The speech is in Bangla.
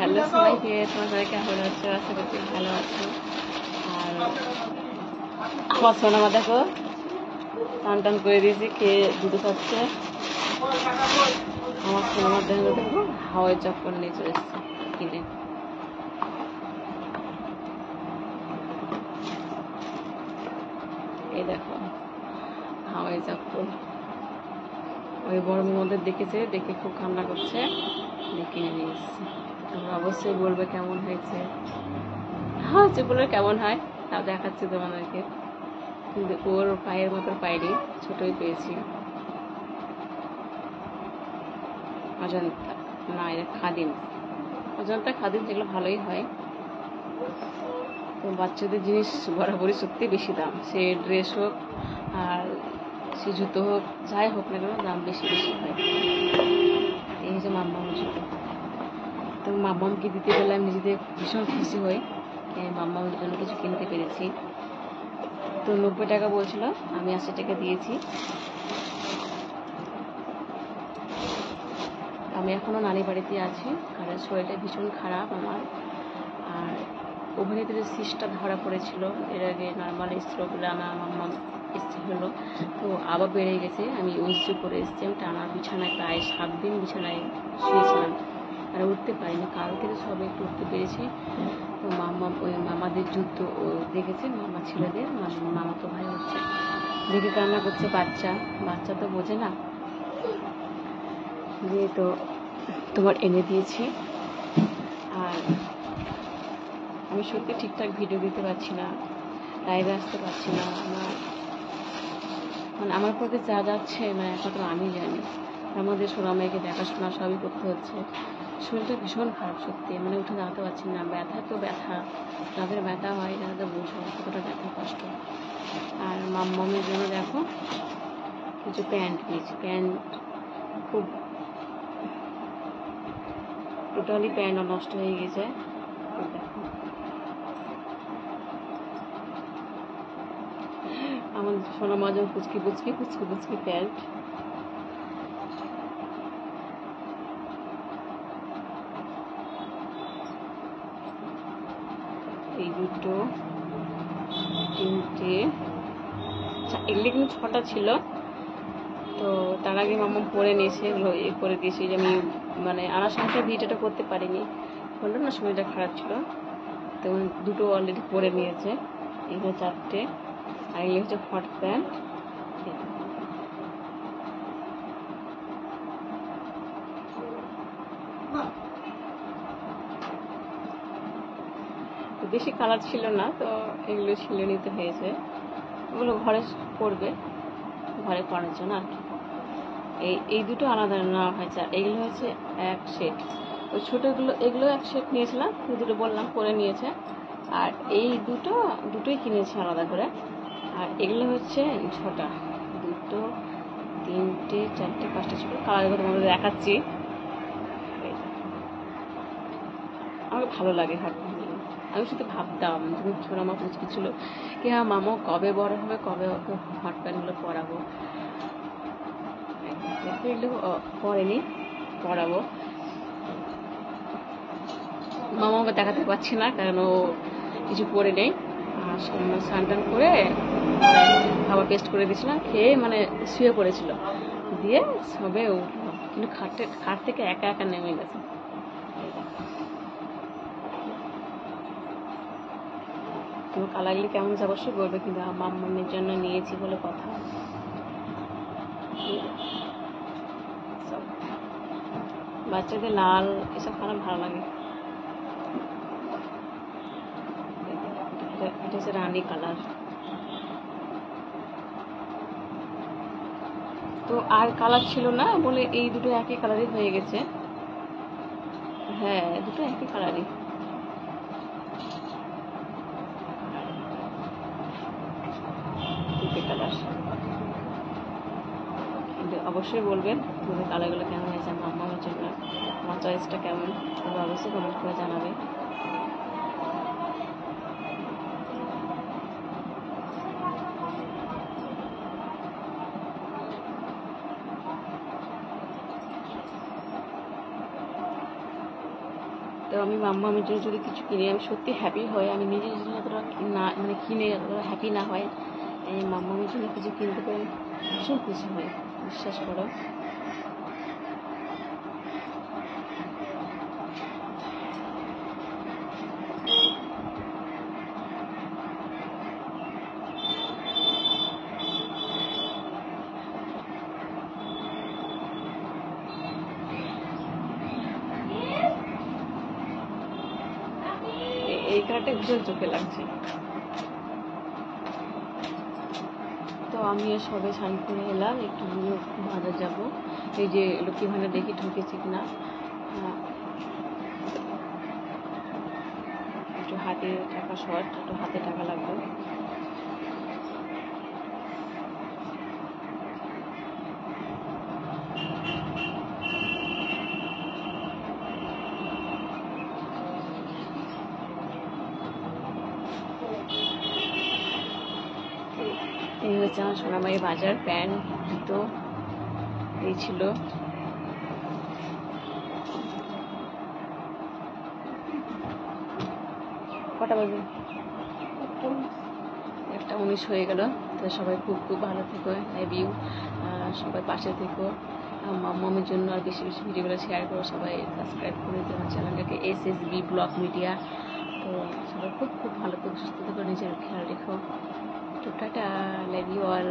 হ্যালো সবাইকে, তোমার সবাই কেমন আছো? আশা করছি ভালো আছো। আর আমার সোনামা দেখো টান টান করে দিয়েছি, খেয়ে দুধ খাচ্ছে। আমার সোনামার দেখো হাওয়াই চপ্পল নিয়ে চলে এসছে কিনে। এই দেখো হাওয়াই চপ্পল, ওই গরমের মধ্যে দেখেছে, দেখে খুব কান্না করছে, কিনে নিয়ে এসছে। তোমরা অবশ্যই বলবে কেমন হয়েছে। হ্যাঁ চপ্পলের কেমন হয় তাও দেখাচ্ছি তোমাদেরকে, কিন্তু ওর পায়ের মতো পাইনি, ছোটই পেয়েছি। অজন্তা না, এটা খাদিম। অজন্তা খাদিম যেগুলো ভালোই হয়। তো বাচ্চাদের জিনিস বরাবরই সত্যি বেশি দাম, সে ড্রেস হোক আর সে জুতো হোক, যাই হোক না কেন দাম বেশি বেশি হয়। এই যে মাম্মামের জুতো, তো মাম্মামকে দিতে গেলে আমি নিজেদের ভীষণ খুশি হই, মাম্মামের জন্য কিছু কিনতে পেরেছি। তো 90 টাকা বলছিল, আমি 80 টাকা দিয়েছি। আমি এখনও নানি বাড়িতে আছি, কারণ শরীরটা ভীষণ খারাপ আমার। আর ওভারিতে সিস্টটা ধরা পড়েছিল, এর আগে নর্মাল স্ট্রোক আমার মাম্মা হলো, তো আবার বেড়ে গেছে। আমি ইউজু করে এসেছি, আমি টানা বিছানায় প্রায় 7 দিন বিছানায় শুয়েছিলাম, আর উঠতে পারিনি। কাল থেকে সবে একটু উঠতে পেরেছি। তো মাম্মা ওই মামাদের যুদ্ধ দেখেছে, মামা ছেলেদের মামাতো ভাই হচ্ছে, দেখে কান্না করছে। বাচ্চা তো বোঝে না, দিয়ে তো তোমার এনে দিয়েছি। আর আমি সত্যি ঠিকঠাক ভিডিও দিতে পারছি না, লাইভে আসতে পারছি না। আমার প্রতি যা যাচ্ছে একমাত্র আমি জানি। আমাদের সোনামাইকে দেখাশোনা সবই করতে হচ্ছে। শরীরটা ভীষণ খারাপ সত্যি, উঠে দাঁড়াতে পারছি না। ব্যথা তো ব্যথা, যাদের ব্যথা হয় তাদের বুঝো কতটা ব্যথা কষ্ট। আর মাম্মামের জন্য দেখো কিছু প্যান্ট নিয়েছি। প্যান্ট খুব টোটালি প্যান্টও নষ্ট হয়ে গেছে। দেখো আমাদের সোনামা যেন পুচকি প্যান্ট। এই দুটো, তিনটে, এগুলি কিন্তু 6টা ছিল। তো তার আগে মামা পরে নিয়েছে, এগুলো করে দিয়েছে যে আমি আনার সময় ভিডিওটা করতে পারিনি, বললাম না শরীরটা খারাপ ছিল। তো দুটো অলরেডি পরে নিয়েছে, এগুলো 4টে। আর এগুলো হচ্ছে হট প্যান্ট। তো বেশি কালার ছিল না, তো এগুলো ছিল নিতে হয়েছে। এগুলো ঘরে পরবে, ঘরে পরার জন্য আর কি। এই দুটো আলাদা নেওয়া হয়েছে। আর এগুলো হচ্ছে এক সেট। ওই ছোটোগুলো এগুলো এক সেট নিয়েছিলাম, দুটো বললাম পরে নিয়েছে। আর এই দুটোই কিনেছি আলাদা করে। আর এগুলো হচ্ছে 6টা, 2, 3, 4, 5টা ছোটো। কালারগুলো তোমাদের দেখাচ্ছি। আমাকে ভালো লাগে হট প্যান্টগুলো। আমি শুধু ভাবতাম তুমি ছোটো আমার পুচকি ছিল কি, হ্যাঁ মামা কবে বড় হবে, কবে ওকে হট প্যান্টগুলো পরাবো। এগুলো পরেনি, পরাবো। মামাকে দেখাতে পারছি না কারণ ও কিছু পরে নেই। আর স্নান টান করে খাবার পেস্ট করে দিয়েছিলাম, খেয়ে শুয়ে পড়েছিল, দিয়ে সবে উঠলো, কিন্তু খাট থেকে একা একা নেমে গেছে। তুমি কালারগুলি কেমন অবশ্যই বলবে, কিন্তু মাম্মামের জন্য নিয়েছি বলে কথা। বাচ্চাদের লাল এসব কালার ভালো লাগে। এটা হচ্ছে রানী কালার। তো আর কালার ছিল না বলে এই দুটো একই কালারই হয়ে গেছে। হ্যাঁ দুটো একই কালারই। কালার কিন্তু অবশ্যই বলবেন তোমাদের কালারগুলো কেমন হয়েছে আমার জন্য, আমার চয়েসটা কেমন, তোমরা অবশ্যই কমেন্ট করে জানাবে। তো আমি মাম্মামের জন্য যদি কিছু কিনে আমি সত্যি হ্যাপি হই। আমি নিজের জন্য অতটা না মানে কিনে হ্যাপি না হয়, এই মাম্মামের জন্য কিছু কিনতে পারি ভীষণ খুশি হয়, বিশ্বাস করো। এই কালারটা ভীষণ চোখে লাগছে। তো আমিও সবে স্নান করে এলাম, একটু বাজার যাব। এই যে লক্ষ্মী ভাণ্ডার দেখি ঢুকেছে কিনা, একটু হাতে টাকা শর্ট, একটু হাতে টাকা লাগবে। এই হচ্ছে আমার সোনামাইয়ের বাজার, প্যান্ট জুতো এই ছিল। কটা বাজে? 1:19 হয়ে গেল। তো সবাই খুব খুব ভালো থেকো, লাভ ইউ। সবাই পাশে থেকো, মাম্মামের জন্য আর বেশি বেশি ভিডিওগুলো শেয়ার করো, সবাই সাবস্ক্রাইব করে দিও আমার চ্যানেলটাকে, SSB ব্লগ মিডিয়া। তো সবাই খুব খুব ভালো থেকো, সুস্থ থেকো, নিজের খেয়াল রেখো। তো টাটা, লাভ ইউ অল।